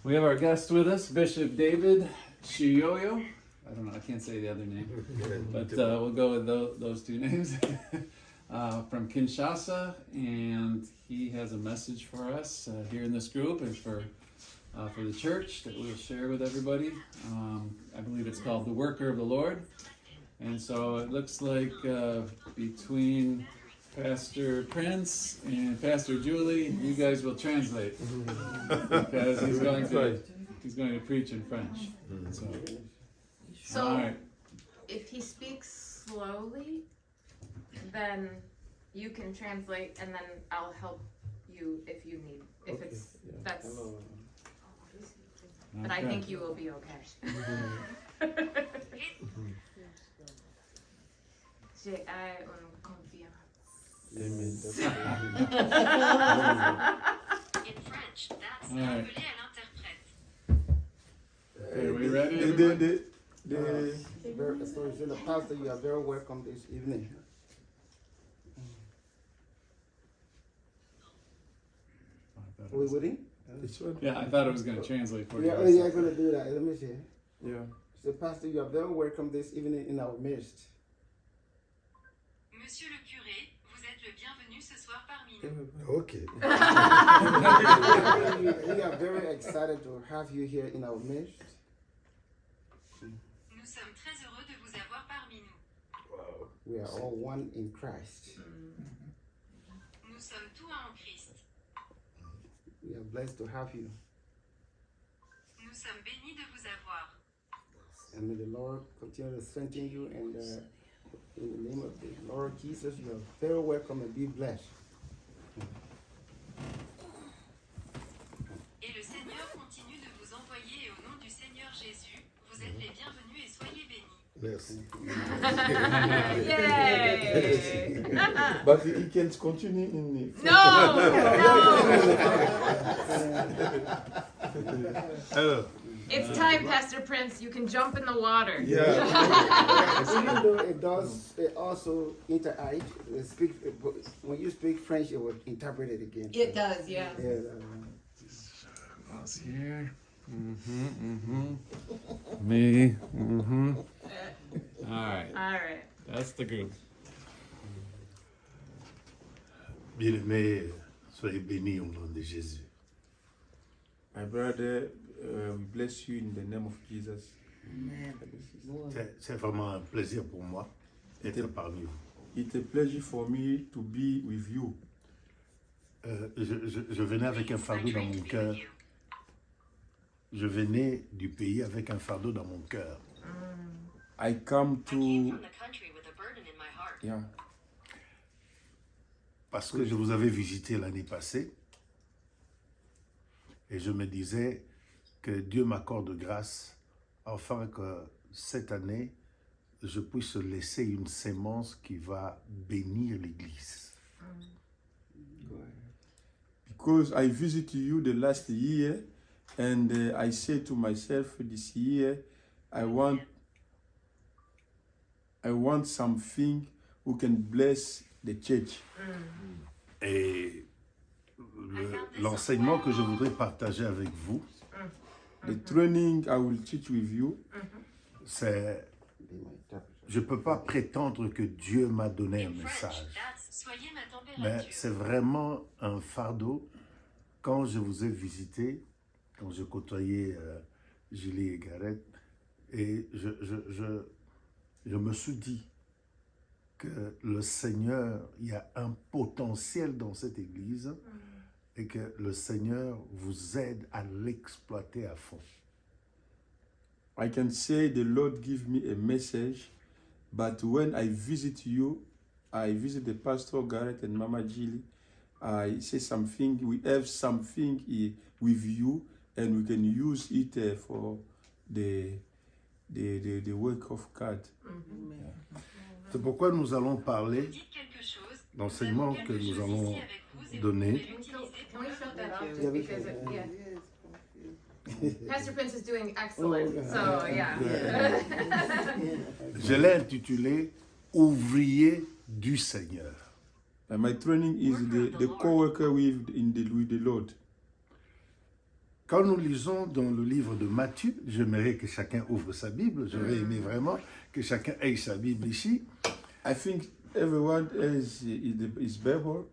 We have our guest with us, Bishop David Shiyoyo. I don't know, I can't say the other name, but we'll go with those two names. From Kinshasa, and he has a message for us here in this group and for the church that we'll share with everybody. I believe it's called The Worker of the Lord. And so it looks like between Pastor Prince and Pastor Julie, you guys will translate because he's going to preach in French. So all right. If he speaks slowly, then you can translate, and then I'll help you if you need. If that's. But I think you will be okay. J'ai une confiance. In French, that's All right. appelé à l'interprète. Okay, are we ready? everybody? So, Pastor, you are very welcome this evening. Are we waiting? Yeah, I thought it was going to translate for you. Yeah, you're going to do that. Let me see. Yeah. So, Pastor, you are very welcome this evening in our midst. Monsieur le curé, vous êtes le bienvenu ce soir parmi nous. Okay. We are very excited to have you here in our midst. Nous sommes très heureux de vous avoir parmi nous. We are all one in Christ. Nous sommes tous un en Christ. We are blessed to have you. Nous sommes bénis de vous avoir. And may the Lord continue to strengthen you. And in the name of the Lord Jesus, you are very welcome and be blessed. Et le Seigneur continue de vous envoyer, et au nom du Seigneur Jésus, vous êtes les bienvenus et soyez bénis. Merci. Yay! But he can continue in No! Alors, It's time, Pastor Prince. You can jump in the water. Yeah. Even though it also interact, when you speak French, it will interpret it again. It does, yeah. Us here. Me. All right. All right. That's the group. bien-aimés, soyez bénis au nom de Jésus. My brother, we bless you in the name of Jesus. C'est vraiment un plaisir pour moi d'être parmi vous. It's a pleasure for me to be with you. Je venais avec un fardeau dans mon cœur. Je venais du pays avec un fardeau dans mon cœur. I come I came to, from the country with a burden in my heart. yeah, Parce que je vous avais visité l'année passée. Et je me disais que Dieu m'accorde grâce afin que cette année, je puisse laisser une sémence qui va bénir l'Église. because I visited you the last year, and I said to myself, this year, I want something who can bless the church. Et l'enseignement que je voudrais partager avec vous, The training I will teach with you, c'est, je ne peux pas prétendre que Dieu m'a donné un In French, message, that's soyez ma mais température. c'est vraiment un fardeau. Quand je vous ai visité, quand je côtoyais Julie et Gareth, et je me suis dit que le Seigneur, il y a un potentiel dans cette église et que le Seigneur vous aide à l'exploiter à fond. I can say the Lord give me a message, but when I visit you, I visit the Pastor Gareth and Mama Jilly, I say something, we have something with you, and we can use it for the work of God. C'est pourquoi nous allons parler, Dites quelque chose. l'enseignement que nous allons donner. Can we shut that off? Just because Pastor Prince is doing excellent. Oh, okay. So, yeah. Je l'ai intitulé « Ouvrier du Seigneur ». And my training is the co-worker with the Lord. Quand nous lisons dans le livre de Matthieu, j'aimerais que chacun ouvre sa Bible, j'aurais aimé vraiment que chacun ait sa Bible ici. I think everyone has his Bible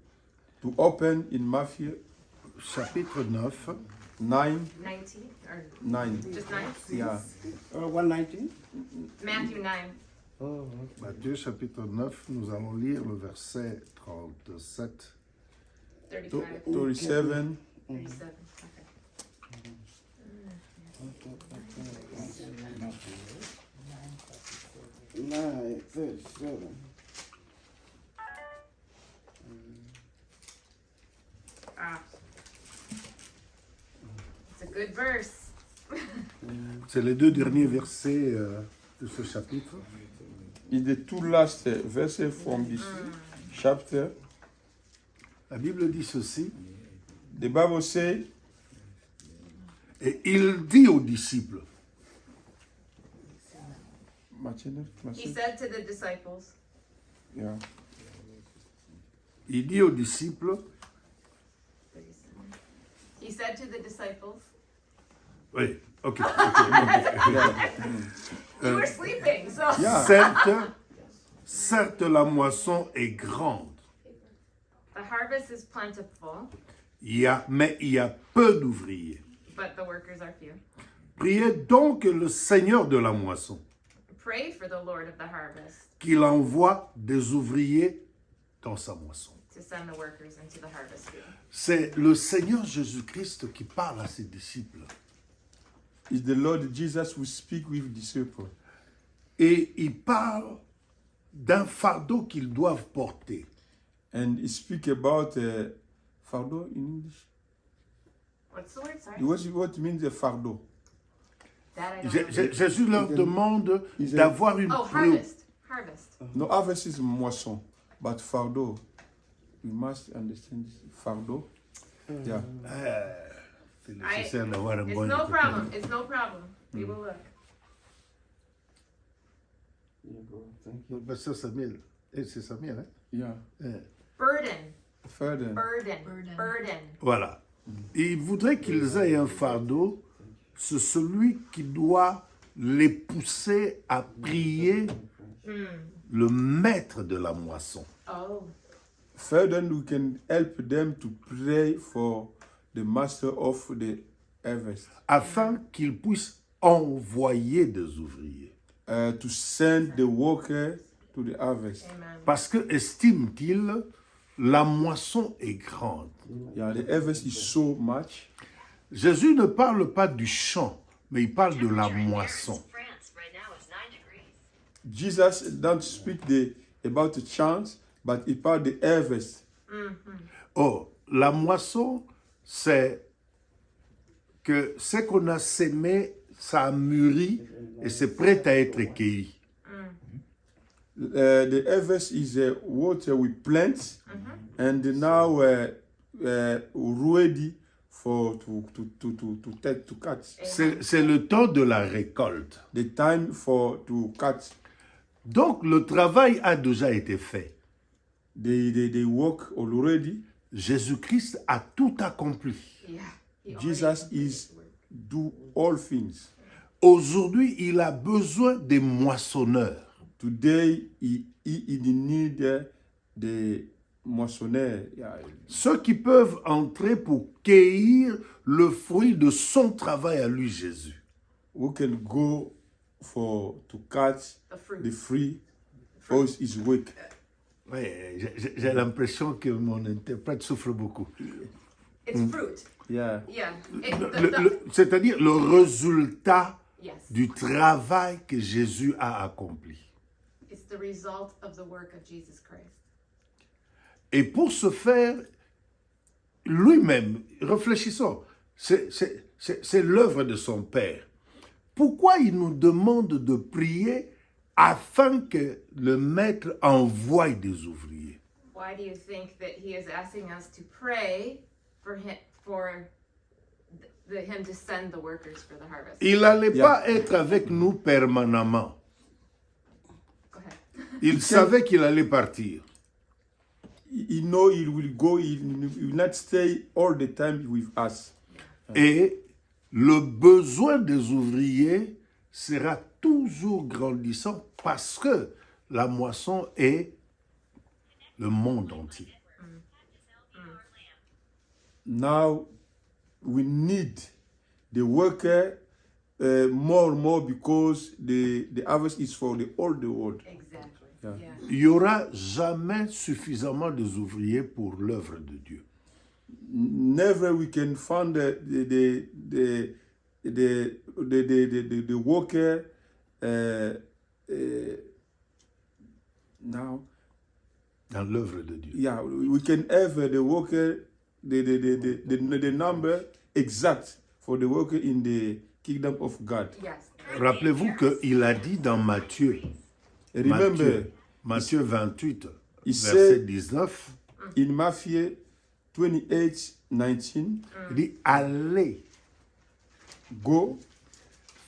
to open in Matthew Chapitre 9, 9, 19 or 9. just 9? Yeah. 119? Matthew 9. Oh, Matthieu chapitre 9, nous allons lire le verset 37. 35. 37. 37. Okay. 9:37. Ah. It's a good verse. C'est les deux derniers versets de ce chapitre. Is the two last verses from this chapter. La Bible dit ceci, The Bible says, et il dit aux disciples, He said to the disciples, yeah. il dit aux disciples, He said to the disciples, oui, ok, you were sleeping, so certes la moisson est grande, the harvest is plentiful, mais il y a peu d'ouvriers. but the workers are few. Priez donc le Seigneur de la moisson, Pray for the Lord of the harvest qu'il envoie des ouvriers dans sa moisson. to send the workers into the harvest field. C'est le Seigneur Jésus-Christ qui parle à ses disciples. Is the Lord Jesus who speak with disciples. Et il parle d'un fardeau qu'ils doivent porter. And he speak about fardo in English. What's the word? Sorry. What means a fardo? That I don't know. Jésus leur demande d'avoir une Oh, préoccupation. harvest. No, harvest is moisson, but fardo, we must understand this. Fardo. Yeah. C'est nécessaire d'avoir un It's bon no écouteur. problem. It's no problem. We will look. yeah, bro. Thank you. Pasteur Samuel, c'est Samuel, hein? Yeah. Burden. Further. Burden. Voilà. Il voudrait qu'ils aient un fardeau, c'est celui qui doit les pousser à prier le maître de la moisson. Oh. Further, we can help them to pray for the master of the harvest, Afin qu'ils puissent envoyer des ouvriers. to send the worker to the harvest. Amen. Parce que, estime-t-il, la moisson est grande. Yeah, the harvest is so much. Jésus ne parle pas du champ, mais il parle de la moisson. France right now is 9 degrees. Jesus don't speak about the chance, but he parle the harvest. Or, la moisson, c'est que ce qu'on a sémé, ça a mûri et c'est prêt à être cueilli. The harvest is what we plant, and now ready for to cut. C'est le temps de la récolte. The time for to cut. Donc, le travail a déjà été fait. They work already. Jésus-Christ a tout accompli. Yeah. He already Jesus completed is the work. do all things. Aujourd'hui, il a besoin des moissonneurs. Today he need the moissonneur. Yeah. Ceux qui peuvent entrer pour cueillir le fruit de son travail à lui, Jésus. Who can go to cut The fruit. the free of his work. Ouais, j'ai l'impression que mon interprète souffre beaucoup. It's fruit. Yeah. Yeah. It, C'est-à-dire le résultat yes. du travail que Jésus a accompli. It's the result of the work of Jesus Christ. Et pour ce faire, lui-même, réfléchissons, c'est l'œuvre de son Père. Pourquoi il nous demande de prier afin que le maître envoie des ouvriers? Why do you think that he is asking us to pray for him him to send the workers for the harvest? Il n'allait pas être avec nous permanemment. Go ahead. Il savait qu'il allait partir. He know he will go. He will not stay all the time with us. Et le besoin des ouvriers sera toujours grandissant parce que la moisson est le monde entier. Now we need the worker more and more because the harvest is for the whole world. Exactly. Yeah. Yeah. Il n'y aura jamais suffisamment d'ouvriers pour l'œuvre de Dieu. Never we can find the worker now. Dans l'œuvre de Dieu. Yeah, we can have the worker the number exact for the worker in the kingdom of God. Yes. Rappelez-vous qu'il a dit dans Matthieu, Remember, Matthieu 28, il verset sait- 19, in Matthew 28:19, il dit « Allez, go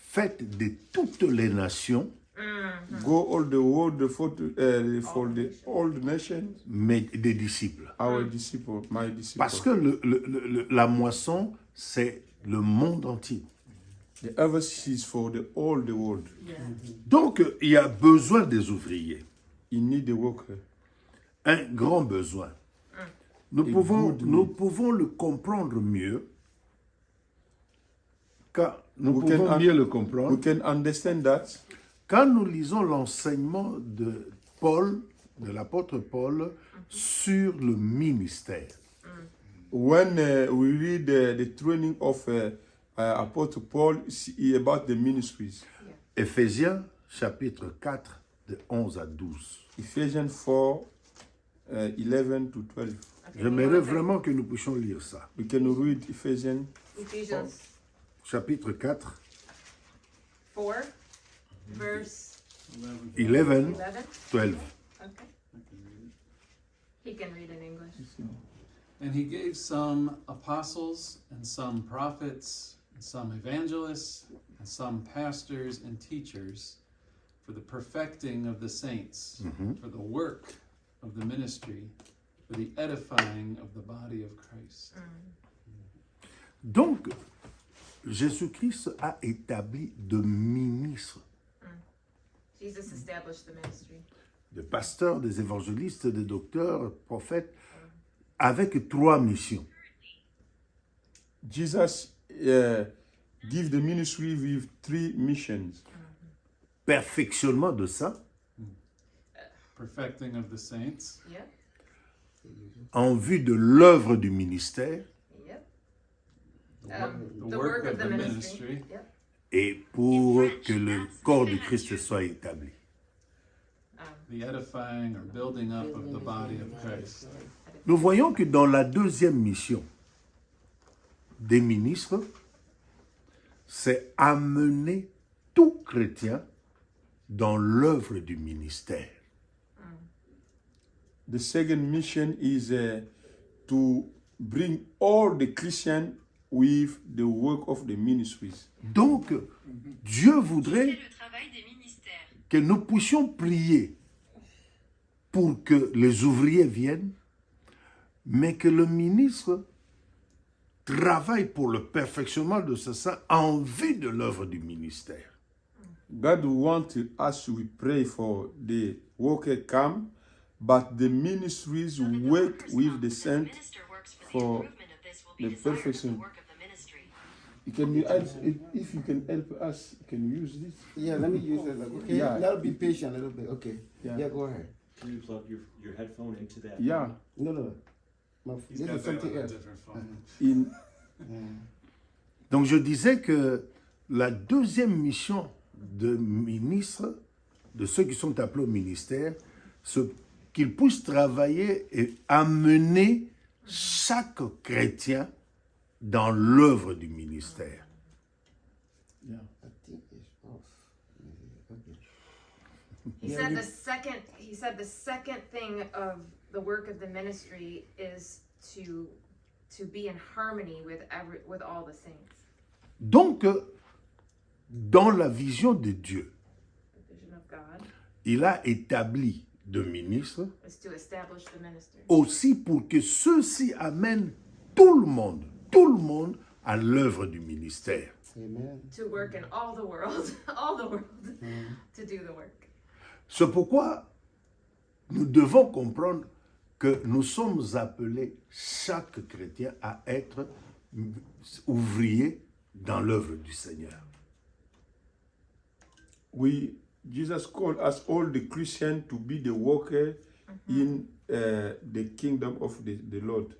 faites de toutes les nations, go all the world for the old nations, mais des disciples. our disciple, my disciple. Parce que la moisson, c'est le monde entier. The harvest is for the all the world. Donc, il y a besoin des ouvriers. You need the worker. Un grand besoin. Nous Et pouvons, good nous need. pouvons le comprendre mieux. Nous We pouvons can- mieux le We comprendre can understand that quand nous lisons l'enseignement de Paul, de l'apôtre Paul, sur le ministère. when we read the training of Apostle Paul about the ministries. Éphésiens chapitre 4, de 11 à 12. Ephesians 4, 11 to 12. J'aimerais vraiment que nous puissions lire ça. We can read Ephesians. Ephesians Chapitre 4, 4, verse 11, 11. 12. Okay. He can read in English. And he gave some apostles, and some prophets, and some evangelists, and some pastors and teachers for the perfecting of the saints, for the work of the ministry, for the edifying of the body of Christ. Donc, Jésus-Christ a établi de ministres, Jesus established the ministry. de pasteurs, des évangélistes, des docteurs, prophètes, avec 3 missions. Jesus give the ministry with 3 missions. Perfectionnement de ça, Perfecting of the saints, Yep. en vue de l'œuvre du ministère Yep. the work of the ministry, Yep. et pour que le corps de Christ soit établi. the edifying or building up of the body of Christ. Nous voyons que dans la deuxième mission des ministres, c'est amener tout chrétien dans l'œuvre du ministère. The second mission is to bring all the Christians with the work of the ministries. Donc, Dieu C'est voudrait le travail des ministères. que nous puissions prier pour que les ouvriers viennent, mais que le ministre travaille pour le perfectionnement de ce saint en vue de l'œuvre du ministère. God wants us to pray for the worker come, but the ministries work with the saint for the perfection. Can you if you can help us, can you use this? Yeah, let me use it. Okay, Yeah. that'll be patient a little bit. Okay. Yeah. Yeah, go ahead. Can you plug your headphone into that? Yeah, No. He's This got is that something on a else. different phone. in Donc je disais que la deuxième mission de ministre, de ceux qui sont appelés au ministère, c'est qu'ils puissent travailler et amener chaque chrétien dans l'œuvre du ministère. I think it's off. Okay. He Yeah, said you- the second thing of the work of the ministry is to be in harmony with all the saints. Donc, dans la vision de Dieu, The vision of God il a établi de ministres is to establish the ministry. aussi pour que ceux-ci amènent tout le monde à l'œuvre du ministère. Amen. To work in all the world, all the world, to do the work. C'est pourquoi nous devons comprendre que nous sommes appelés, chaque chrétien, à être ouvrier dans l'œuvre du Seigneur. Jesus called us all the Christians to be the worker in the kingdom of the Lord.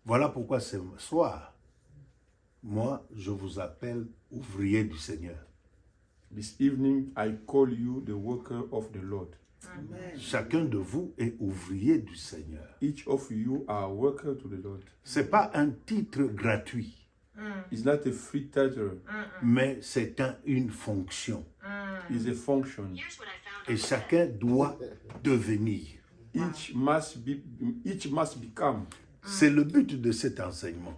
Voilà pourquoi ce soir, moi, je vous appelle ouvrier du Seigneur. This evening, I call you the worker of the Lord. Chacun de vous est ouvrier du Seigneur. Each of you are a worker to the Lord. Ce n'est pas un titre gratuit, It's not a free title. mais c'est une fonction. It's a function. Here's what I found Et on the net. chacun doit devenir. Each must become. C'est le but de cet enseignement.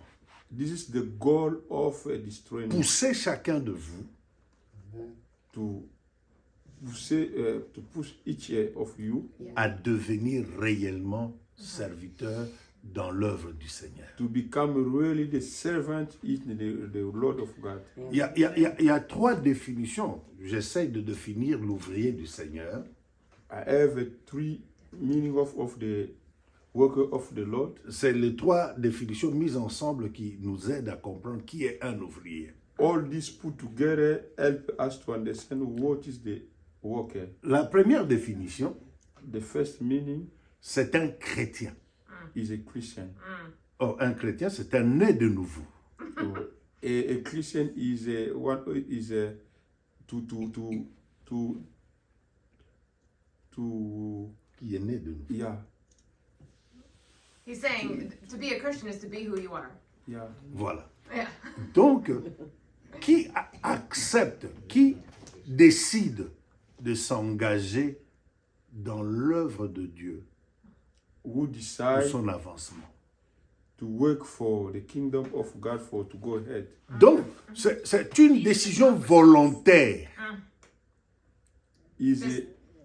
This is the goal of this training. Pousser chacun de vous To push each of you à devenir réellement serviteur dans l'œuvre du Seigneur. to become really the servant in the Lord of God. Il y a trois définitions. J'essaie de définir l'ouvrier du Seigneur. I have three meaning of the worker of the Lord. C'est les trois définitions mises ensemble qui nous aident à comprendre qui est un ouvrier. All this put together help us to understand what is the worker. La première définition, The first meaning c'est un chrétien. is a Christian. Or, un chrétien, c'est un né de nouveau. So, a Christian is to Qui est né de nouveau. yeah. He's saying to be a Christian is to be who you are. Yeah. Voilà. Yeah. Donc, qui accepte, qui décide de s'engager dans l'œuvre de Dieu Who pour decide son avancement. to work for the kingdom of God to go ahead. Donc, c'est une décision volontaire. Is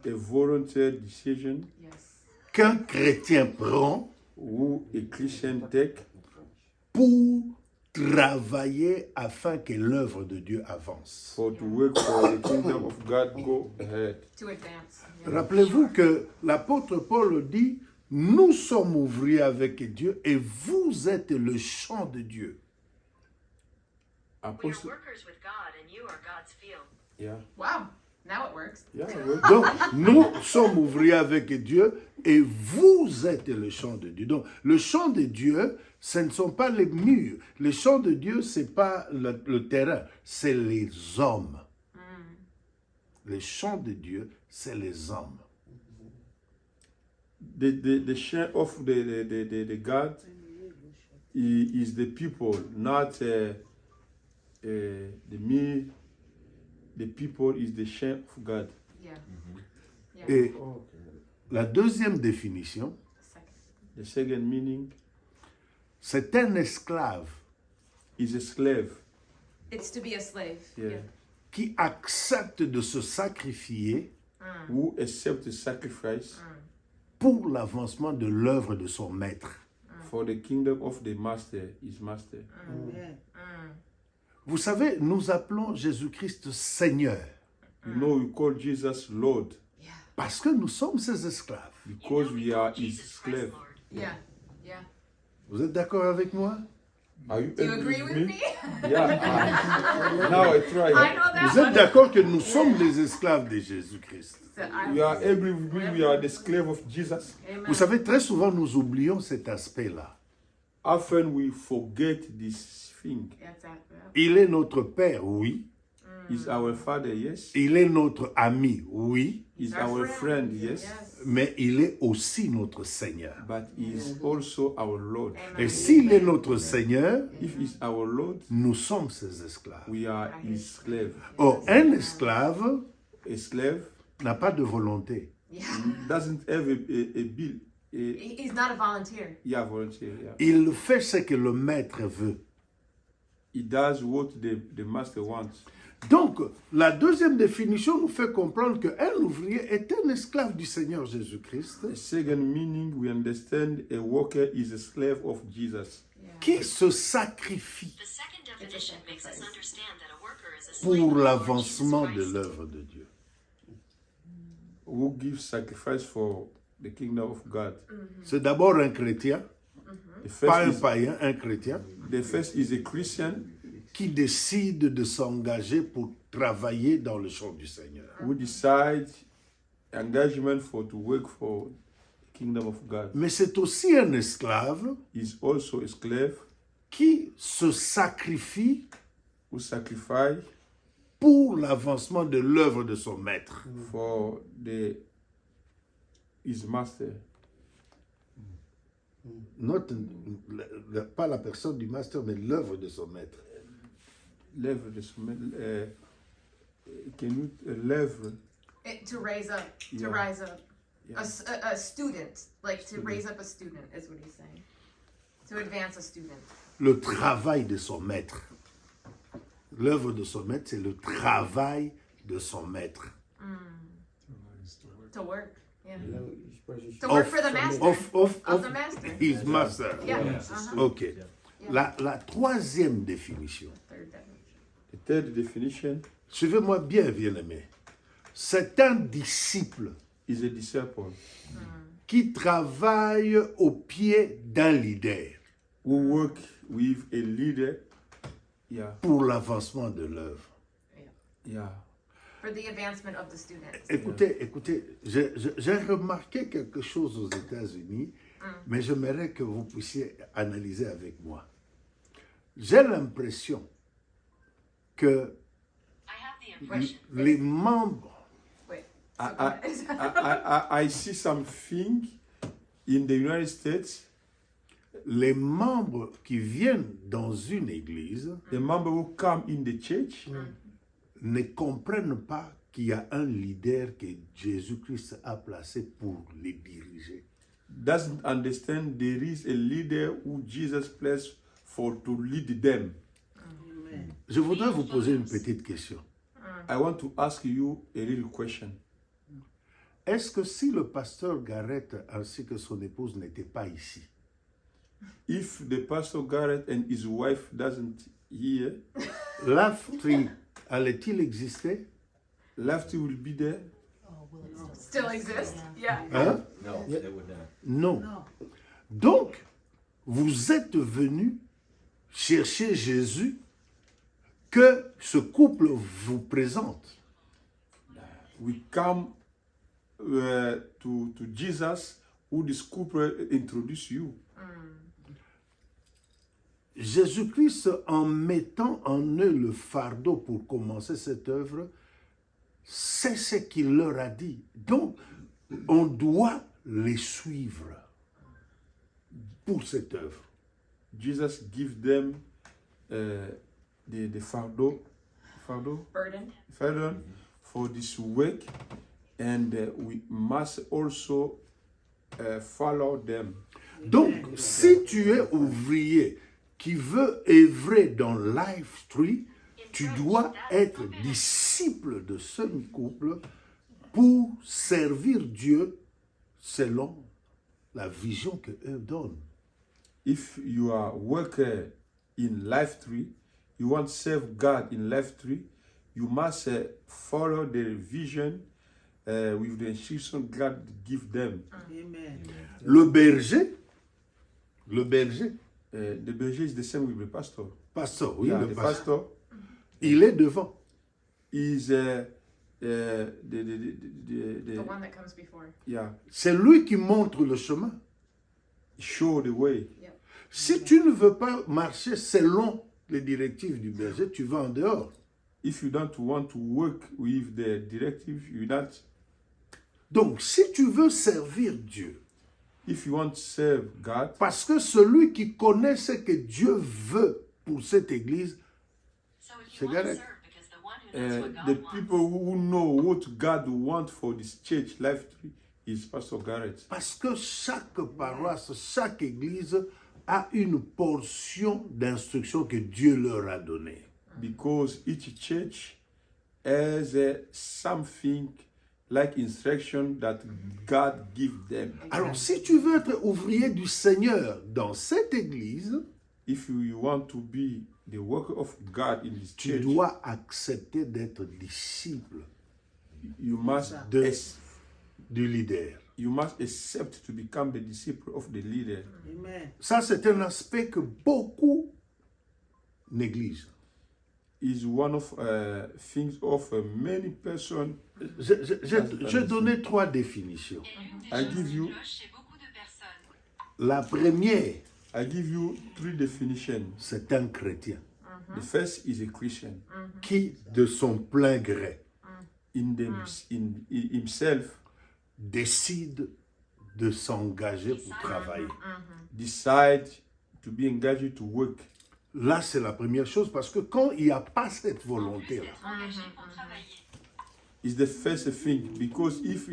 a volunteer decision Yes. Qu'un chrétien prend who a Christian take pour travailler afin que l'œuvre de Dieu avance. for to work for the kingdom of God go ahead. To advance. Yeah. Rappelez-vous que l'apôtre Paul dit, nous sommes ouvriers avec Dieu et vous êtes le champ de Dieu. We are Apostle, workers with God, and you are God's field. yeah, Wow. Now it works. yeah, well, Donc, nous sommes ouvriers avec Dieu et vous êtes le champ de Dieu. Donc, le champ de Dieu, ce ne sont pas les murs. Le champ de Dieu, ce n'est pas le terrain, c'est les hommes. Le champ de Dieu, c'est les hommes. the share of the God is the people, not the me. The people is the share of God. Yeah. Yeah. Et la deuxième définition, Second. The second meaning c'est un esclave is a slave. It's to be a slave. Yeah. qui accepte de se sacrifier Who accept the sacrifice pour l'avancement de l'œuvre de son maître. for the kingdom of the master, his master. Vous savez, nous appelons Jésus-Christ Seigneur You know, we call Jesus Lord parce que nous sommes ses esclaves. because we are his Jesus Christ, slave. Lord. Yeah. Yeah. Vous êtes d'accord avec moi? Are you Do you agree with me? Yeah. Now I try. I know that Vous êtes one. d'accord que nous sommes les esclaves de Jésus-Christ? So I- You are agree with me? We are the slave of Jesus. Amen. Vous savez, très souvent, nous oublions cet aspect-là. Often we forget this thing. That's that. Yeah. Il est notre Père, oui. He's our father, yes. Il est notre ami, oui. He's our friend, yes. Mais il est aussi notre Seigneur. But he's also our Lord. Et s'il est notre Seigneur, If he's our Lord, nous sommes ses esclaves. we are his slave. Or, un esclave A slave n'a pas de volonté. Yeah. doesn't have a bill. He's not a volunteer. Yeah, volunteer. Yeah. Il fait ce que le maître veut. He does what the master wants. Donc, la deuxième définition nous fait comprendre qu'un ouvrier est un esclave du Seigneur Jésus-Christ The second meaning, we understand a worker is a slave of Jesus. qui se sacrifie The second definition makes us understand that a worker is a slave pour of the Lord l'avancement de Jesus Christ. l'œuvre de Dieu. Who gives sacrifice for the kingdom of God? C'est d'abord un chrétien, The pas un first, is, païen, un chrétien, the first is a Christian qui décide de s'engager pour travailler dans le champ du Seigneur. who decides engagement for to work for the kingdom of God. Mais c'est aussi un esclave He's also a slave qui se sacrifie who sacrifice pour l'avancement de l'œuvre de son maître. for his master. Pas la personne du master, mais l'œuvre de son maître. L'œuvre de son maître. Can you l'œuvre? To raise up, to Yeah. rise up. Yeah. A student, like to raise up a student is what he's saying. To advance a student. Le travail de son maître. L'œuvre de son maître, c'est le travail de son maître. To work. Yeah. You know, each person should- To work for the master. Of the master. his master. Yeah. Ok. La troisième définition. Third definition. The third definition Suivez-moi bien, bien-aimé. C'est un disciple is a disciple qui travaille au pied d'un leader who work with a leader. Yeah, pour l'avancement de l'œuvre. yeah. For the advancement of the student. Écoutez, j'ai remarqué quelque chose aux États-Unis, mais j'aimerais que vous puissiez analyser avec moi. J'ai l'impression que I have the impression les membres, Wait. I see something in the United States. les membres qui viennent dans une église The members who come in the church ne comprennent pas qu'il y a un leader que Jésus-Christ a placé pour les diriger. doesn't understand there is a leader who Jesus placed for to lead them. Je voudrais vous poser une petite question. I want to ask you a little question. Est-ce que si le pasteur Garrett ainsi que son épouse n'étaient pas ici, If the pastor Garrett and his wife doesn't here, l'AFTRI allait-il exister? Lefty will be there. Still exist? Yeah. Hein? No, they would not. Non. Donc, vous êtes venu chercher Jésus que ce couple vous présente. We come to Jesus, who this couple introduce you. Jésus-Christ, en mettant en eux le fardeau pour commencer cette œuvre, c'est ce qu'il leur a dit. Donc, on doit les suivre pour cette œuvre. Jesus give them the fardo Burden. for this work, and we must also follow them. Donc, si tu es ouvrier qui veut œuvrer dans Life Tree, tu dois être disciple de ce couple pour servir Dieu selon la vision que eux donnent. If you are worker in Life Tree, you want to serve God in Life Tree, you must follow their vision with the instruction God give them. Le berger, The berger is the same with the pastor. pasteur, oui, Yeah, le the pasteur, pastor il est devant. is The one that comes before. yeah, C'est lui qui montre le chemin. show the way. Si tu ne veux pas marcher selon les directives du berger, tu vas en dehors. If you don't want to work with the directive, you not. Donc, si tu veux servir Dieu, If you want to serve God, parce que celui qui connaît ce que Dieu veut pour cette église, So if C'est you want to correct. serve, because the one who knows what the God wants, people who know what God wants for this church Life Tree is Pastor Garrett. parce que chaque paroisse, chaque église a une portion d'instruction que Dieu leur a donnée. Because each church has something like instruction that God give them. Alors, si tu veux être ouvrier du Seigneur dans cette église, if you want to be the worker of God in this tu church, dois accepter d'être disciple you must du leader. you must accept to become the disciple of the leader. Amen. Ça, c'est un aspect que beaucoup négligent. Is one of things of many persons. J'ai donné 3 définitions. Et l'une des I choses give qui you- cloche chez beaucoup de personnes. La première, I give you 3 definitions. c'est un chrétien The first is a Christian. qui, de son plein gré, In himself, décide de s'engager pour travailler. decide to be engaged to work. Là, c'est la première chose, parce que quand il n'y a pas cette volonté-là, D'être engagé pour travailler. Is the first thing, because if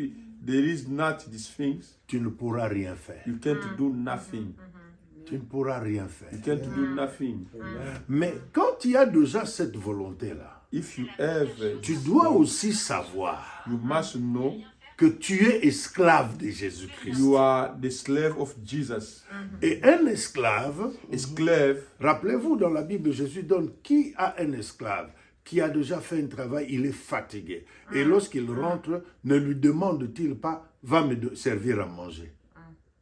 there is not these things, tu ne pourras rien faire. you can't do nothing. Tu ne pourras rien faire. You can't do nothing. Mais quand il y a déjà cette volonté-là, If you have, tu dois aussi savoir you must know que tu es esclave de Jésus-Christ. you are the slave of Jesus. Et un esclave, Esclave, rappelez-vous, dans la Bible, Jésus donne qui a un esclave qui a déjà fait un travail, il est fatigué. Et lorsqu'il rentre, ne lui demande-t-il pas, va me servir à manger.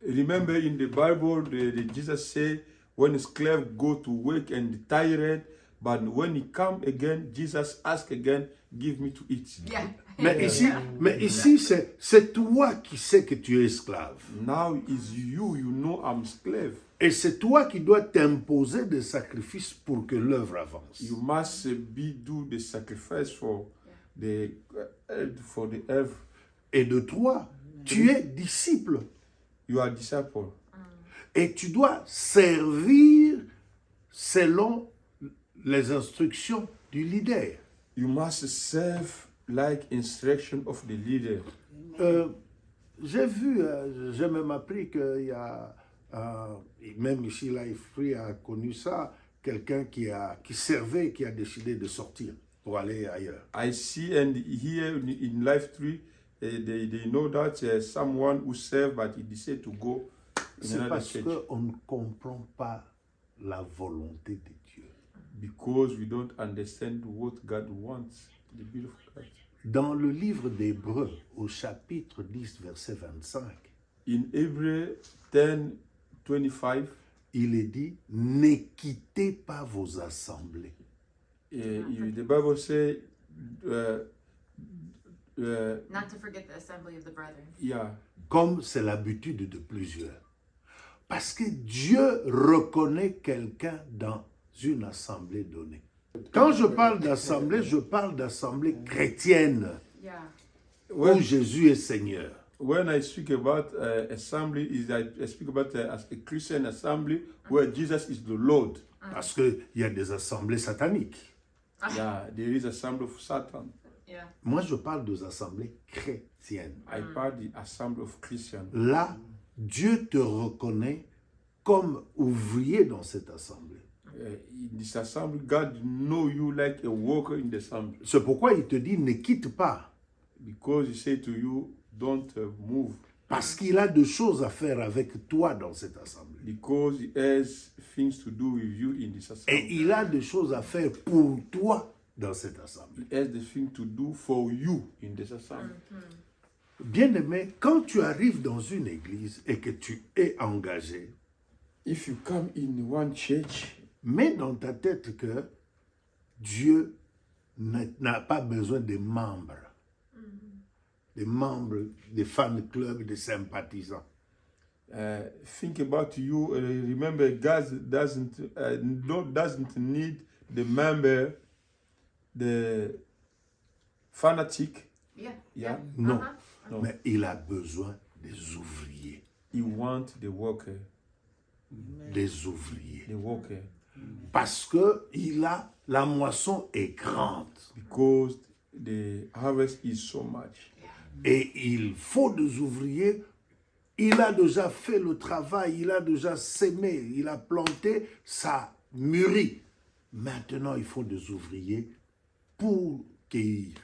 remember in the Bible, Jesus said, when a slave go to work and tired, but when he come again, Jesus ask again, give me to eat. Yeah. Mais ici c'est toi qui sais que tu es esclave. Now is you know I'm slave. Et c'est toi qui dois t'imposer des sacrifices pour que l'œuvre avance. You must do the sacrifice for the earth. Et de toi, tu es disciple. You are disciple. Et tu dois servir selon les instructions du leader. You must serve like instruction of the leader. J'ai vu, j'ai même appris qu'il y a, même ici, Life Free a connu ça, quelqu'un qui servait, qui a décidé de sortir pour aller ailleurs. I see and here in Life 3, they know that someone who served but he decided to go in C'est another parce church qu'on ne comprend pas la volonté de Dieu. because we don't understand what God wants, the will of God. Dans le livre d'Hébreux, au chapitre 10, verset 25, In Hebrew 10:25, il est dit « Ne quittez pas vos assemblées the Bible says, Not to forget the assembly of the brethren. yeah, ». Comme c'est l'habitude de plusieurs. Parce que Dieu reconnaît quelqu'un dans une assemblée donnée. Quand je parle d'assemblée, je parle d'assemblée chrétienne Yeah. où Jésus est Seigneur. when I speak about assembly, I speak about a Christian assembly where Jesus is the Lord. Parce qu'il y a des assemblées sataniques. Yeah, there is assembly of Satan. Yeah. Moi, je parle des assemblées chrétiennes. I part the assembly of Christian. Là, Dieu te reconnaît comme ouvrier dans cette assemblée. In this assembly, God know you like a worker in the assembly C'est pourquoi il te dit ne quitte pas. because He say to you, don't move Parce qu'il a des choses à faire avec toi dans cette assemblée. because He has things to do with you in this Et assembly. il a des choses à faire pour toi dans cette assemblée. He has the thing to do for you in this assembly. Bien-aimé, quand tu arrives dans une église et que tu es engagé, If you come in one church, mets dans ta tête que Dieu n'a pas besoin des membres. Des membres, des fan clubs, des sympathisants. think about you. Remember, God doesn't need the member, the fanatic. Yeah. Yeah, Non, No. mais il a besoin des ouvriers. He wants the worker, Des ouvriers. the worker, Parce que la moisson est grande. because the harvest is so much. Et il faut des ouvriers. Il a déjà fait le travail, il a déjà sémé, il a planté, ça mûrit. Maintenant, il faut des ouvriers pour cueillir.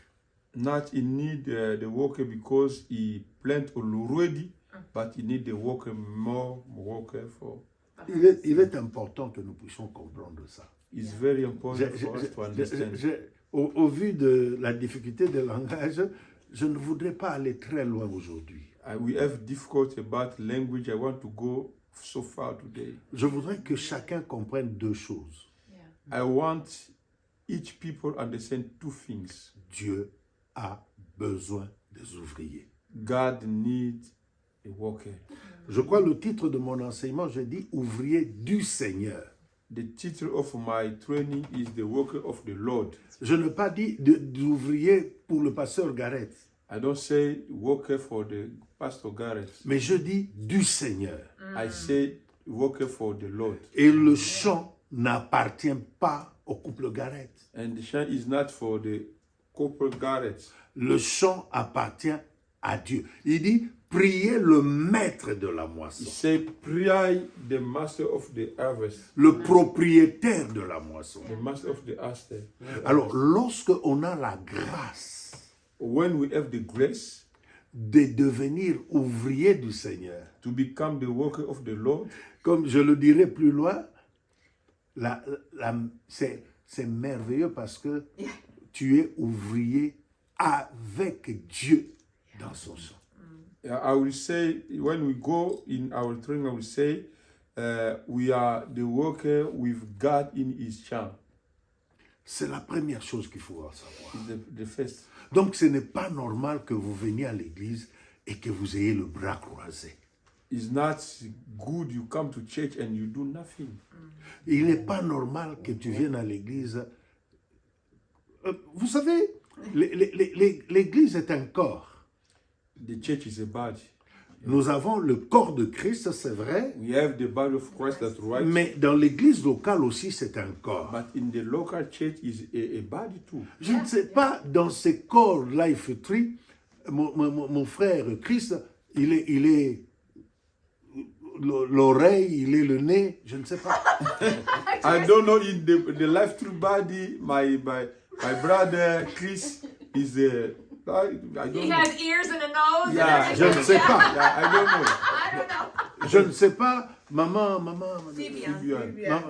Not he need the worker because he plant already, but he need the worker more worker for Il est important que nous puissions comprendre ça. It's very important Je- for us to je- understand. au vu de la difficulté des langages, je ne voudrais pas aller très loin aujourd'hui. We have difficulty about language. I want to go so far today. Je voudrais que chacun comprenne deux choses. I want each people understand two things. Dieu a besoin des ouvriers. God needs a worker. Je crois le titre de mon enseignement, je dis ouvrier du Seigneur. The title of my training is the worker of the Lord. Je n'ai pas dit d'ouvrier pour le pasteur Gareth, I don't say worker for the Pastor Garrett. mais je dis du Seigneur. I say worker for the Lord. Et le chant n'appartient pas au couple Gareth. And the chant is not for the couple Garrett. Le chant appartient à Dieu. Il dit, priez le maître de la He moisson, say pray the master of the harvest, le propriétaire de la moisson. the master of the harvest. Alors, lorsque on a la grâce When we have the grace de devenir ouvrier du Seigneur, to become the worker of the Lord, comme je le dirai plus loin, c'est merveilleux parce que tu es ouvrier avec Dieu dans son sang. I will say, when we go in our training, I will say, we are the worker with God in his charm. C'est la première chose qu'il faut savoir. The first. Donc ce n'est pas normal que vous veniez à l'église et que vous ayez le bras croisé. It's not good you come to church and you do nothing. Il n'est pas normal que tu viennes à l'église. Vous savez, l'église est un corps. The church is a body. Nous avons le corps de Christ, c'est vrai, We have the body of Christ, that's right. mais dans l'église locale aussi, c'est un corps. But in the local church is a body too. Je ne sais pas, dans ce corps Life Tree, mon frère Christ, il est l'oreille, il est le nez, je ne sais pas. I don't know in the life true body, my brother Chris is I don't He know. has ears and a nose. Yeah, and Je ne sais pas. Yeah, I don't know. I don't know. Je ne sais pas, maman, Vivian.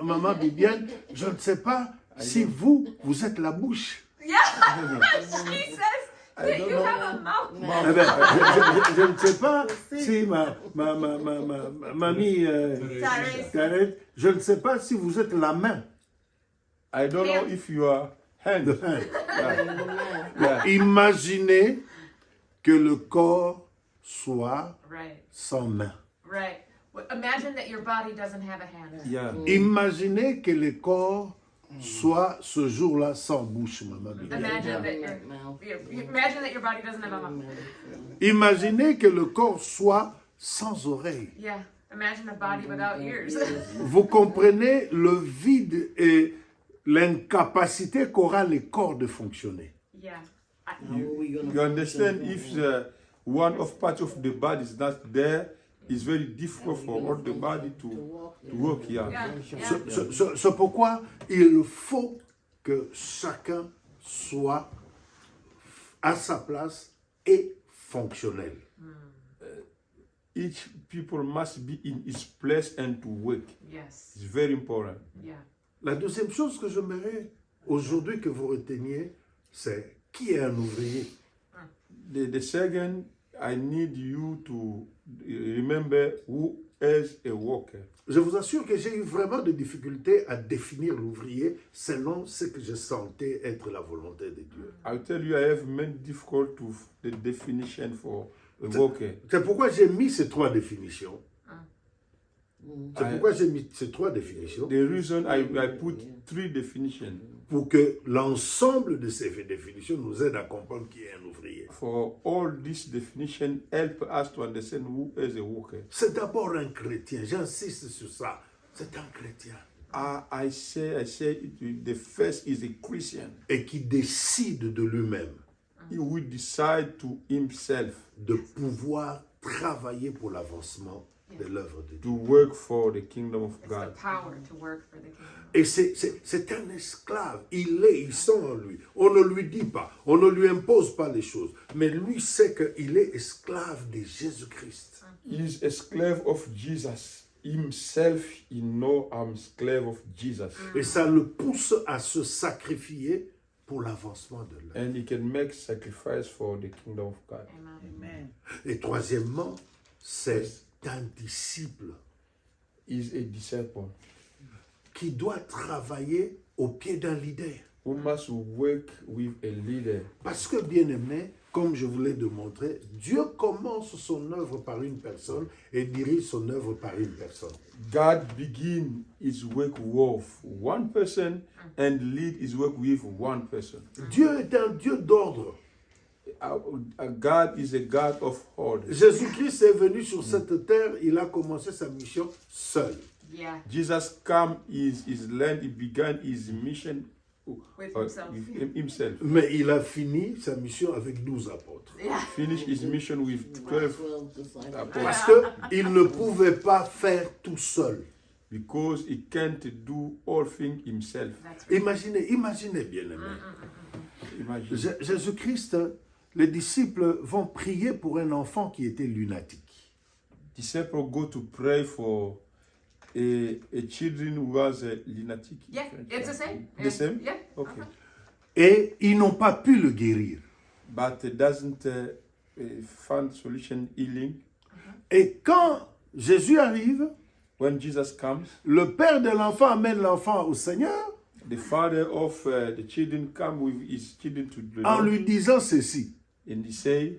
maman Bibiane, je ne sais pas si vous êtes la bouche. Yeah. She says that don't you know. have a mouth. Eh ben, je ne sais pas si ma mamie Karen, je ne sais pas si vous êtes la main. I don't know if you are hand. Yeah. Imaginez que le corps soit Right. sans main. Right. Well, imagine that your body doesn't have a hand. Yeah. Imaginez que le corps soit ce jour-là sans bouche, maman. Imagine that imagine that your body doesn't have a mouth. Imaginez que le corps soit sans oreille. Yeah. Imagine a body without ears. Vous comprenez le vide et l'incapacité qu'aura le corps de fonctionner. Yeah. You understand if the one of part of the body is not there, it's very difficult for all the body to work. Yeah. Yeah. C'est pourquoi il faut que chacun soit à sa place et fonctionnel. Each people must be in his place and to work. Yes. It's very important. Yeah. La deuxième chose que j'aimerais aujourd'hui que vous reteniez, c'est qui est un ouvrier. The second, I need you to remember who is a worker. Je vous assure que j'ai eu vraiment des difficultés à définir l'ouvrier selon ce que je sentais être la volonté de Dieu. I'll tell you, I have many difficult to the definition for a worker. C'est pourquoi j'ai mis ces trois définitions. C'est pourquoi j'ai mis ces trois définitions. The reason I put three definitions Pour que l'ensemble de ces définitions nous aide à comprendre qui est un ouvrier. for all this definition help us to understand who is a worker. C'est d'abord un chrétien, j'insiste sur ça. C'est un chrétien. I say the first is a Christian. Et qui décide de lui-même He will decide to himself de pouvoir travailler pour l'avancement de l'œuvre de Dieu. to work for the kingdom of It's God. the power to work for the kingdom. Et c'est un esclave. Il sent en lui. On ne lui dit pas, on ne lui impose pas les choses. Mais lui sait qu'il est esclave de Jésus-Christ. He is a slave of Jesus. himself, he know I'm slave of Jesus. Et ça le pousse à se sacrifier pour l'avancement de l'œuvre. And he can make sacrifice for the kingdom of God. Amen. Et troisièmement, c'est un disciple He's a disciple qui doit travailler au pied d'un leader. who must work with a leader. Parce que, bien aimé, comme je vous l'ai démontré, Dieu commence son œuvre par une personne et dirige son œuvre par une personne. God begin his work with one person and lead his work with one person. Dieu est un Dieu d'ordre. God is a God of order. Jésus-Christ est venu sur cette terre, il a commencé sa mission seul. Yeah. Jesus came his land, he began his mission With himself. with himself. Mais il a fini sa mission avec 12 apôtres. Yeah. Finished his mission with 12 apostles Parce qu'il ne pouvait pas faire tout seul. because he can't do all things himself. That's right. Imaginez bien aimé. Imagine. Jésus-Christ, les disciples vont prier pour un enfant qui était lunatique. Disciples go to pray for a children who was a lunatic. Yeah, it's the same. The same? Yeah. Okay. Et ils n'ont pas pu le guérir. But it doesn't find solution healing. Et quand Jésus arrive, When Jesus comes, le père de l'enfant amène l'enfant au Seigneur the father of the children come with his children to the en Lord, lui disant ceci. and he say,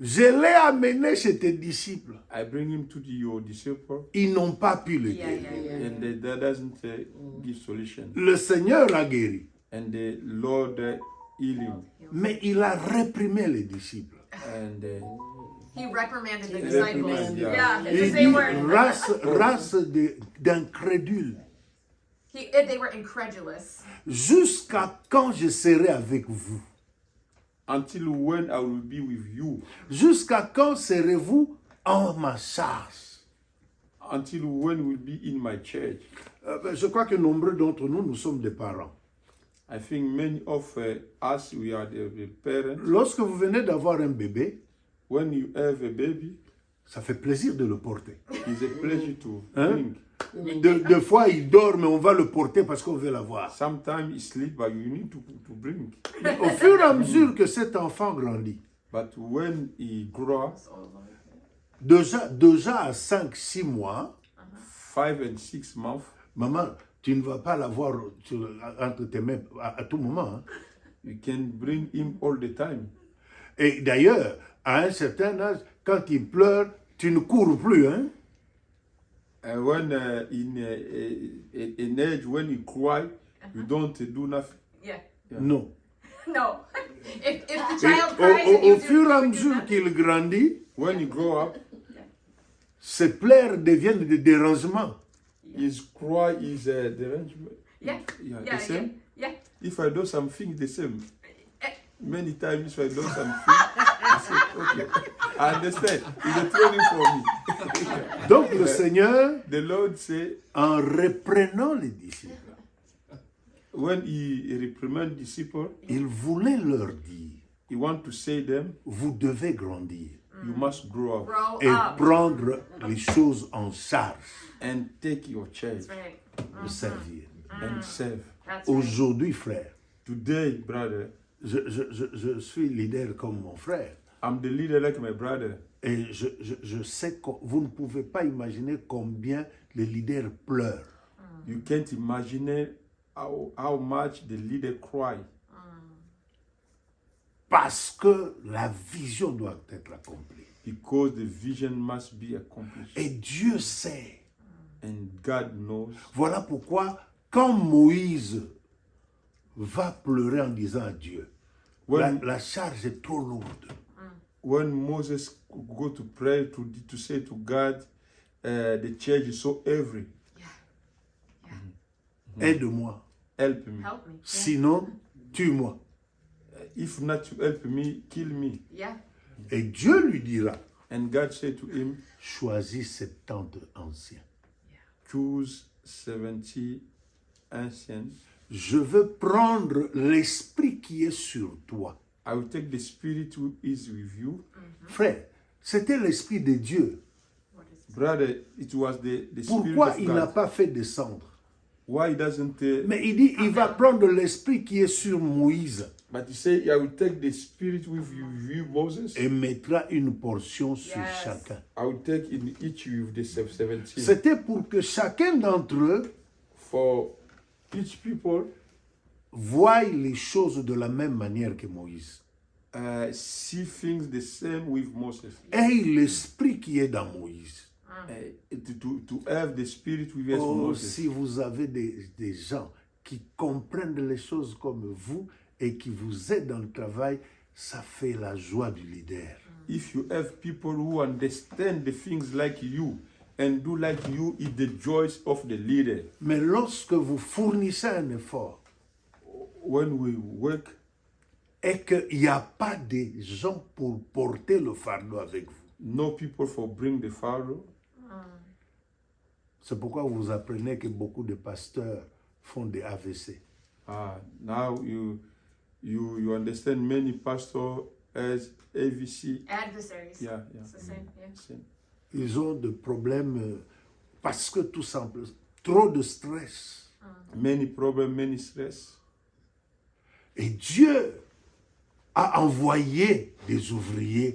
Je l'ai amené chez tes disciples. I bring him to your disciple, Ils n'ont pas pu le Yeah, guérir. yeah, yeah. and that doesn't give solution. Le Seigneur a guéri, And the Lord heal him. mais il a réprimé les disciples. And He reprimanded the He disciples. reprimanded, yeah. Yeah, it's Il the dit, same word. race d'incrédules, They were incredulous. jusqu'à quand je serai avec vous? until when I will be with you, Jusqu'à quand serez-vous en ma charge? until when will be in my church. Je crois que nombreux d'entre nous, nous sommes des parents. I think many of us, we are the parents. Lorsque vous venez d'avoir un bébé, When you have a baby, ça fait plaisir de le porter. it's a pleasure to Hein? bring. Deux fois, il dort, mais on va le porter parce qu'on veut l'avoir. Sometimes you sleep, but you need to bring. Au fur et à mesure que cet enfant grandit, But when he grow up, déjà à 5-6 mois, 5 and 6 months, maman, tu ne vas pas l'avoir entre tes mains à tout moment. Hein. you can bring him all the time. Et d'ailleurs, à un certain âge, quand il pleure, tu ne cours plus. Hein. And when in age, when you cry, you don't do nothing. Yeah. Non. No. If the Et child cries and au you fur et à do mesure nothing. qu'il grandit, When you grow up, ses pleurs deviennent des dérangements. his cry is derangement. Yeah. Yeah, Yeah, the same. yeah. If I do something, the same. Many times if I do something, I say, okay, I understand. It's a training for me. Donc le Seigneur, The Lord say, en reprenant les disciples, when he reprimand disciples, il voulait leur dire, he want to say them, vous devez grandir you must grow up Grow et up. prendre les choses en charge, and take your charge That's right. de servir. and serve. That's right. Aujourd'hui, frère, Today, brother, je suis leader comme mon frère. I'm the leader like my brother. Et je sais que vous ne pouvez pas imaginer combien les leaders pleurent. You can't imagine how much the leader cry Parce que la vision doit être accomplie. because the vision must be accomplished. Et Dieu sait. And God knows. Voilà pourquoi, quand Moïse va pleurer en disant à Dieu, When, la charge est trop lourde. when Moses go to pray to say to God, the church is so heavy, Aide-moi. help me. Help me. Sinon, tue-moi. If not to help me, kill me. Yeah. Et Dieu lui dira, And God said to him, choisis 70 anciens. choose 70 ancients. Je veux prendre l'esprit qui est sur toi. I will take the spirit who is with you. Frère, c'était l'esprit de Dieu. What is Brother, it was the Spirit Pourquoi of il n'a God. pas fait descendre? Why doesn't Mais il dit, il va prendre l'esprit qui est sur Moïse but he say, I will take the Spirit with you, Moses. et mettra une portion sur Yes. chacun. I will take in each with the 17. C'était pour que chacun d'entre eux For each people, voie les choses de la même manière que Moïse. see things the same with Moses. Et l'esprit qui est dans Moïse. To have the Spirit with us, Oh, Moses. si vous avez des gens qui comprennent les choses comme vous et qui vous aident dans le travail, ça fait la joie du leader. If you have people who understand the things like you and do like you, it's the joys of the leader. Mais lorsque vous fournissez un effort When we work et qu'il n'y a pas de gens pour porter le fardeau avec vous, no people for bring the Pharaoh. c'est pourquoi vous apprenez que beaucoup de pasteurs font des AVC. Now you understand many pastors as AVC. Adversaries. Yeah. It's the same. Yeah. Same. Ils ont des problèmes parce que tout simplement, trop de stress. Many problems, many stress. Et Dieu a envoyé des ouvriers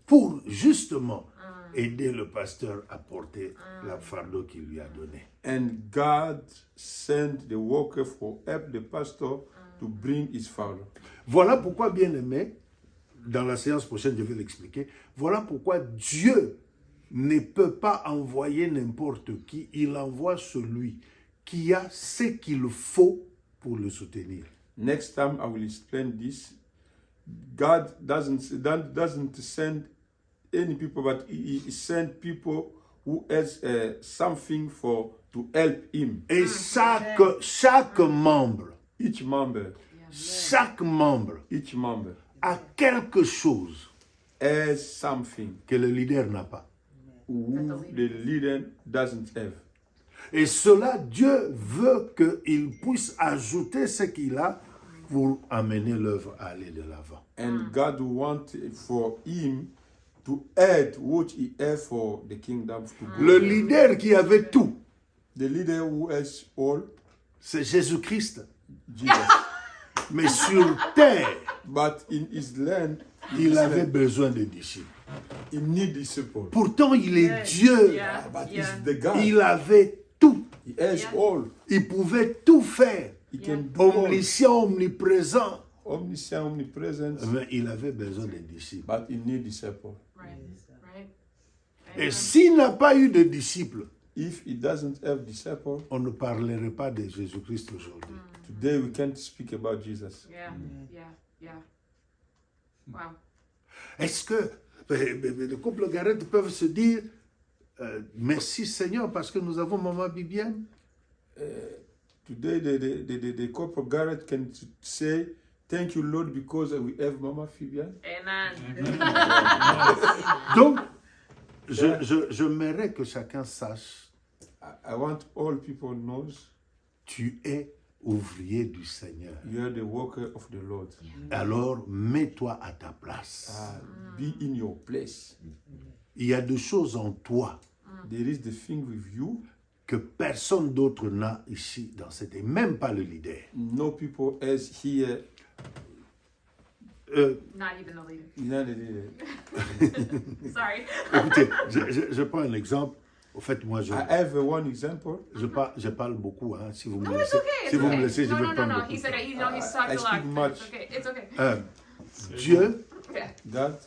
pour justement aider le pasteur à porter la fardeau qu'il lui a donné. And God sent the worker for help the pastor to bring his Pharaoh. Voilà pourquoi, bien aimé, dans la séance prochaine, je vais l'expliquer. Voilà pourquoi Dieu ne peut pas envoyer n'importe qui. Il envoie celui qui a ce qu'il faut pour le soutenir. Next time I will explain this. God doesn't send any people, but he sent people who has something to help him. Et chaque membre, Each member each member a quelque chose has something que le leader n'a pas. who the leader doesn't have. Et cela, Dieu veut qu'il puisse ajouter ce qu'il a pour amener l'œuvre à aller de l'avant. And God wants for him to add what he has for the kingdom to go. Le leader qui avait tout, The leader who has all, c'est Jésus-Christ. Jesus. Mais sur terre, But in his land, il avait besoin de disciples. he need disciples. Pourtant, il est Dieu. Yeah. But Yeah. he's the God. Il avait tout. He has Yeah. all. Il pouvait tout faire. He can do all. Omniscient, omniprésent. Omniscient, omnipresent. Mais il avait besoin de disciples. But he need disciples. Right. Right. Et Amen. s'il n'a pas eu de disciples, If he doesn't have disciples, on ne parlerait pas de Jésus-Christ aujourd'hui. today we can't speak about Jesus. Yeah. Yeah. Wow. Est-ce que les couples Garrett peuvent se dire merci Seigneur parce que nous avons Maman Bibiane? Today the couple Garrett can say, thank you Lord because we have Mama Fibian. Amen. Donc, j'aimerais que chacun sache, I want all people knows tu es ouvrier du Seigneur. you are the worker of the Lord. Alors, mets-toi à ta place. Be in your place. Il y a des choses en toi There is the thing with you. que personne d'autre n'a ici dans cette et même pas le leader. No people else here. Not even the leader. You know, Sorry. Écoutez, je prends un exemple. Au fait, moi, I have one example. je parle beaucoup. Hein. Si vous me No, laissez, it's okay. si It's vous me okay. laissez, je vais No. prendre beaucoup. He said that, he's talked I a lot. speak much. It's okay. It's okay. Dieu Yeah. God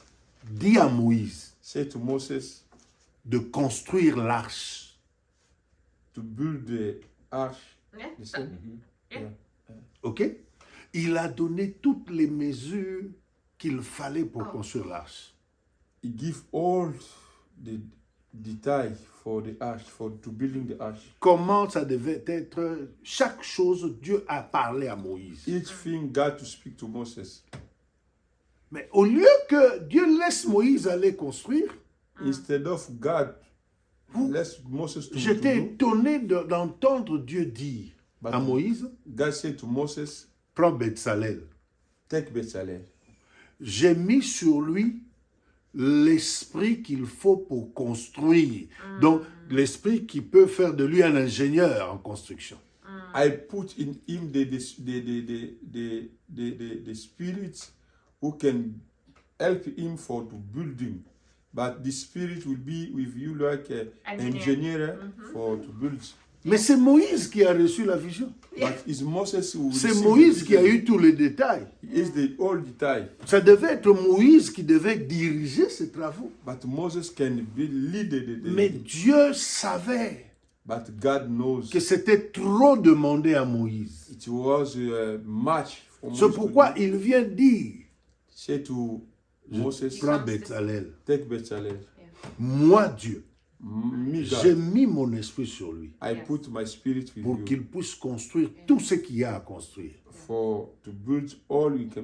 dit à Moïse said to Moses de construire l'arche. to build the ark. Yeah. The same? OK? Il a donné toutes les mesures qu'il fallait pour construire l'arche. He give all the detail for the ark, to building the ark. Comment ça devait être? Chaque chose, Dieu a parlé à Moïse. Each thing God to speak to Moses. Mais au lieu que Dieu laisse Moïse aller construire, Instead of God, let Moses to j'étais do. étonné d'entendre Dieu dire à Moïse, God said to Moses, prends Betsalel. take Bezalel. J'ai mis sur lui l'esprit qu'il faut pour construire. Donc, l'esprit qui peut faire de lui un ingénieur en construction. I put in him the spirits who can help him for the building. But the spirit will be with you like an engineer for to build. Mais c'est Moïse qui a reçu la vision. But it's Moses who C'est received Moïse the qui a vision. eu tous les détails. He is the all detail. Ça devait être Moïse qui devait diriger ces travaux. But Moses can be lead Mais Dieu savait but God knows que c'était trop demandé à Moïse. it was much for C'est Moses pourquoi to il vient dire, say to Moses, prends Bézalel. take Bezalel. Moi, Dieu, Me j'ai God, mis mon esprit sur lui I put my spirit with pour you qu'il puisse construire tout ce qu'il y a à construire. for to build all you can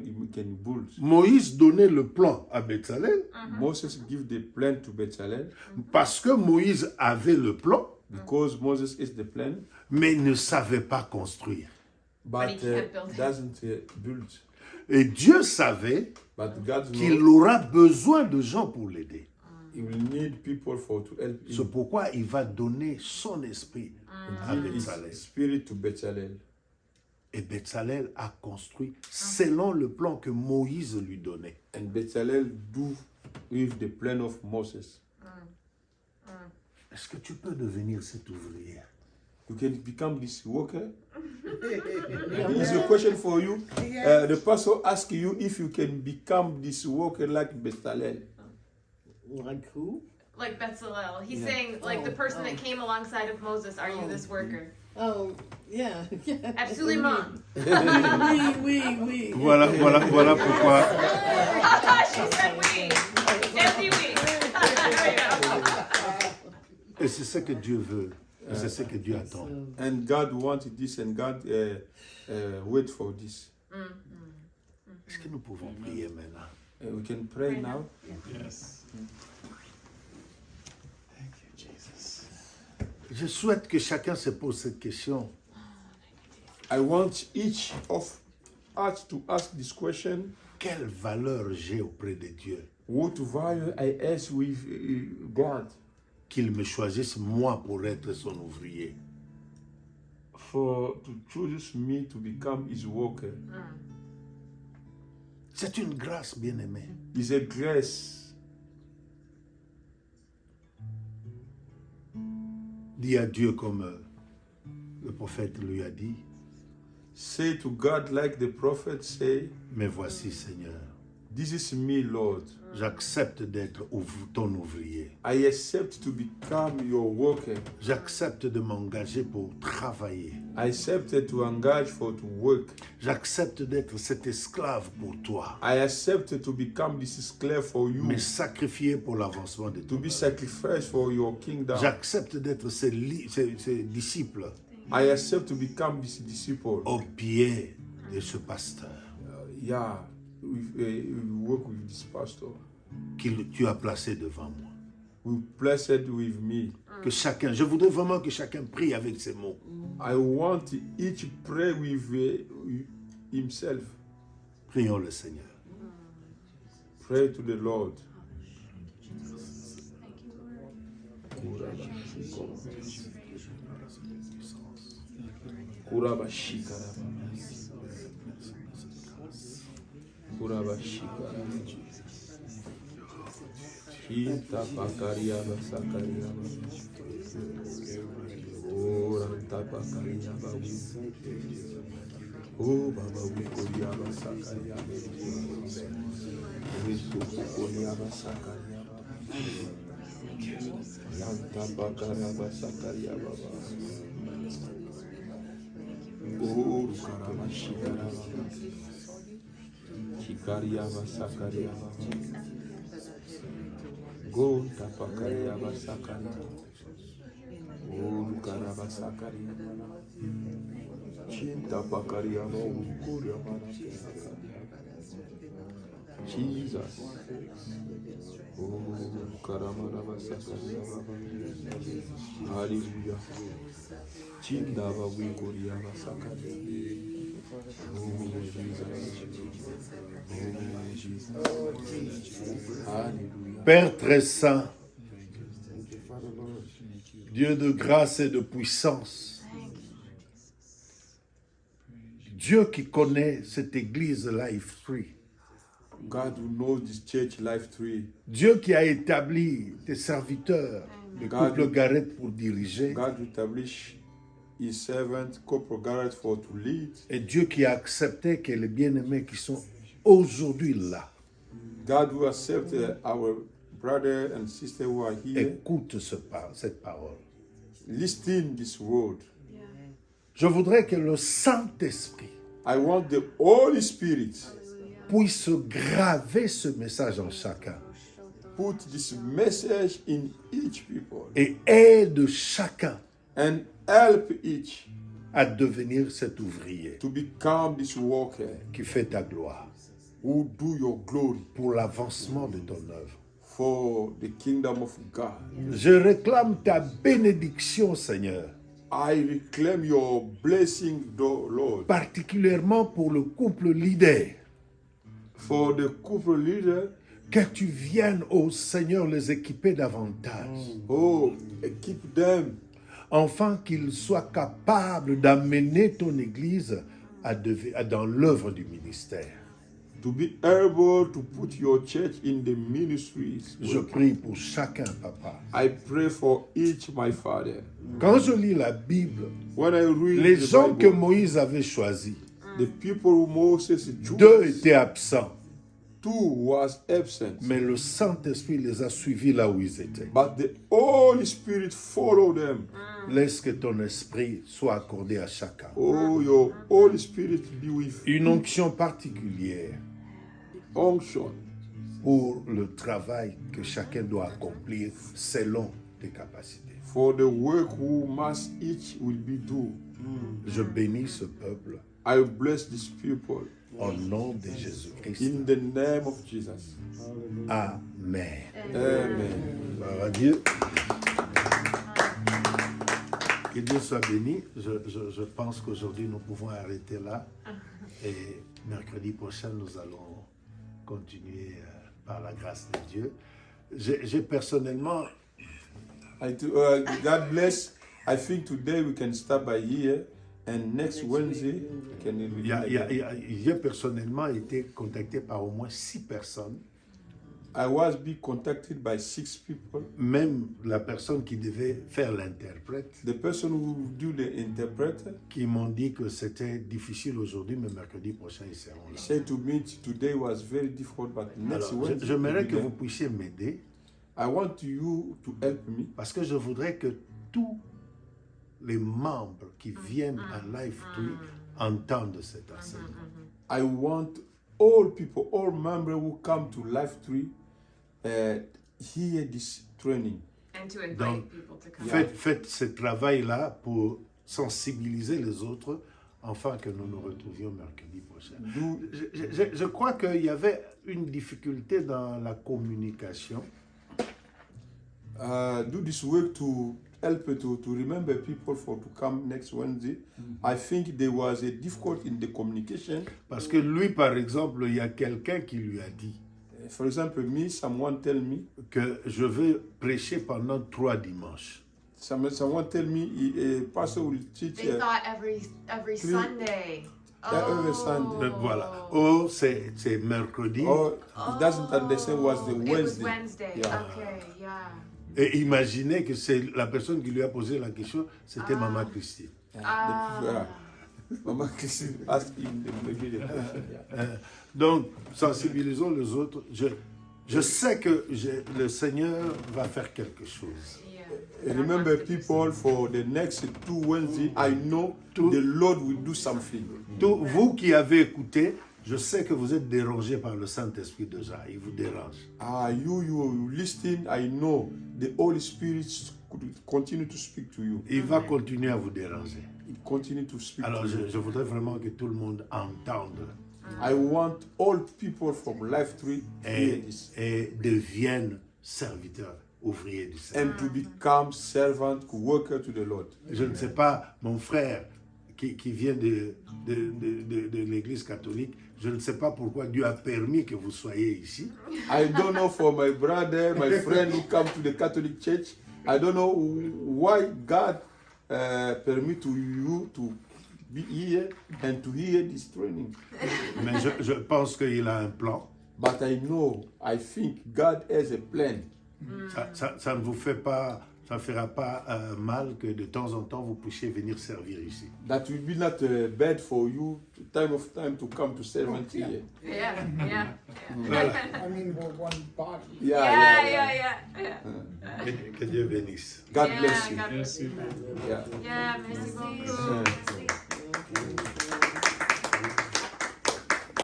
build. Moïse donnait le plan à Bézalel Moses give the plan to Bezalel parce que Moïse avait le plan, because Moses is the plan, mais ne savait pas construire. but he can't build it. doesn't build. Et Dieu savait But God qu'il knows aura besoin de gens pour l'aider. He will need people for to help C'est him. pourquoi il va donner son esprit à Give his Bézalel. spirit to Bezalel. Et Bézalel a construit selon le plan que Moïse lui donnait. And Bezalel do with the plan of Moses. Est-ce que tu peux devenir cet ouvrier? You can become this worker. It's a question for you. The pastor asks you if you can become this worker like Bezalel. Like who? Like Bezalel. He's saying, like, the person that came alongside of Moses, are you this worker? Oh, yeah. Absolument. Oui. Voilà pourquoi She said we. Empty we. There you go. et c'est ce que Dieu veut, et c'est ce que Dieu attend. And God wanted this, and God wait for this. Est-ce que nous pouvons prier maintenant? We can pray now. Yes. Thank you, Jesus. Je souhaite que chacun se pose cette question. I want each of us to ask this question: Quelle valeur j'ai auprès de Dieu? what value I ask with God Qu'il me choisisse moi pour être son ouvrier. for to choose me to become His worker? C'est une grâce, bien-aimée. Is a grace. Dis à Dieu comme le prophète lui a dit, Say to God like the prophet say, mais voici Seigneur, this is me, Lord. j'accepte d'être ton ouvrier. I accept to become your worker. J'accepte de m'engager pour travailler. I accept to engage for to work. J'accepte d'être cet esclave pour toi, I accept to become this slave for you. mais sacrifié pour l'avancement de To ton be œuvre. sacrificed for your kingdom. J'accepte d'être ses disciples I accept to become this disciple. au pied de ce pasteur Yeah, we work with this pastor. que tu as placé devant moi. We blessed with me. Que chacun, je voudrais vraiment que chacun prie avec ces mots. I want each pray with himself. Prions le Seigneur. Pray to the Lord. Kita pakaria basakaria ora tapakaria babu oh baba wikoria basakaria wikoria basakaria yanta pakaria basakaria baba oh karama shikara baba shikaria basakaria baba go tapakaria basakaria oh karabasakaria chinta pakaria babu kuria mana Jesus oh karamana basakaria baba hallelujah chinda babu kuria basakaria oh Jesus oh Jesus hallelujah Père très saint, Thank you, Father Lord. Dieu de grâce et de puissance, Dieu qui connaît cette église Life 3, God who knows this church, Life 3. Dieu qui a établi tes serviteurs, le God- couple Garrett pour diriger, God established his servant, Corporal Garrett, for to lead. et Dieu qui a accepté que les bien-aimés qui sont aujourd'hui là God who accepted our brother and sister who are here. écoutent cette parole. Listen this word. Je voudrais que le Saint-Esprit I want the Holy Spirit puisse graver ce message en chacun put this message in each people et aide chacun and help each à devenir cet ouvrier to become this worker qui fait ta gloire who do your glory pour l'avancement de ton œuvre. for the kingdom of God. Je réclame ta bénédiction, Seigneur, I reclaim your blessing, Lord, particulièrement pour le couple leader. for the couple leader. Que tu viennes, ô Seigneur, les équiper davantage, Oh, keep them afin qu'ils soient capables d'amener ton Église dans l'œuvre du ministère. to be able to put your church in the ministries. Je prie pour chacun, Papa. I pray for each, my Father. Quand je lis la Bible, When I read les the gens que Bible, Moïse avait choisis, the people who Moses deux chose, étaient absents, two was absent, mais le Saint-Esprit les a suivis là où ils étaient. but the Holy Spirit followed them. Laisse que ton esprit soit accordé à chacun. Oh, your Holy Spirit be with Une onction particulière unction pour le travail que chacun doit accomplir selon tes capacités. for the work who must each will be do. Je bénis ce peuple I bless these people au nom de Jésus-Christ. in the name of Jesus. Amen. Amen. Gloire à Dieu. Que Dieu soit béni. Je pense qu'aujourd'hui nous pouvons arrêter là. Et mercredi prochain, nous allons continuer par la grâce de Dieu. J'ai personnellement, God bless. I think today we can start by here, and next Wednesday we can j'ai personnellement été contacté par au moins 6 personnes. I was be contacted by 6 people. Même la personne qui devait faire l'interprète, The person who do the interpreter qui m'ont dit que c'était difficile aujourd'hui, mais mercredi prochain, ils seront là. said to me today was very difficult, but next Alors, Wednesday j'aimerais we'll que be vous there. puissiez m'aider, I want you to help me parce que je voudrais que tous les membres qui viennent à Life 3 entendent cet enseignement. I want all people, all members who come to Life 3 hear this training. And to invite Donc, people to come. Faites ce travail-là pour sensibiliser les autres, afin que nous nous retrouvions mercredi prochain. Je crois qu'il y avait une difficulté dans la communication. Do this work to help to remember people for to come next Wednesday. I think there was a difficulty in the communication. Parce que lui, par exemple, il y a quelqu'un qui lui a dit For example, me, someone tell me, que je vais prêcher pendant 3 dimanches. someone tell me a pastor will teach. They thought every Sunday. every Sunday. Voilà. Oh, c'est mercredi. Or he doesn't understand what's the It was Wednesday. Wednesday. Yeah. Okay, yeah. Et imaginez que c'est la personne qui lui a posé la question, c'était Maman Christine. Mama Christine asked him maybe the question. Yeah. Donc, sensibilisons les autres. Je sais que le Seigneur va faire quelque chose. Yeah. Remember, people, for the next 2 Wednesdays, I know the Lord will do something. Tous vous qui avez écouté, je sais que vous êtes dérangés par le Saint-Esprit déjà. Il vous dérange. You listening, I know the Holy Spirit could continue to speak to you. Il va continuer à vous déranger. He continue to speak Alors, to you. je voudrais vraiment que tout le monde entende I want all people from Life 3 to hear this et deviennent serviteurs, ouvriers du Seigneur. and to become servant, worker to the Lord. Je ne sais pas, mon frère qui vient de l'église l'église catholique. Je ne sais pas pourquoi Dieu a permis que vous soyez ici. I don't know for my brother, my friend who come to the Catholic Church. I don't know why God permit to you to be here and to hear this training. Mais je pense qu'il a un plan. But I know, I think God has a plan. Ça ne vous fait pas, ça fera pas mal que de temps en temps vous puissiez venir servir ici. That will be not bad for you, time to come to servant here. Yeah, yeah, Voilà. I mean, we're one body. yeah. Que Dieu bénisse. God Yeah, bless you. God bless Yes, super. Yeah. Yeah, merci beaucoup. Yeah.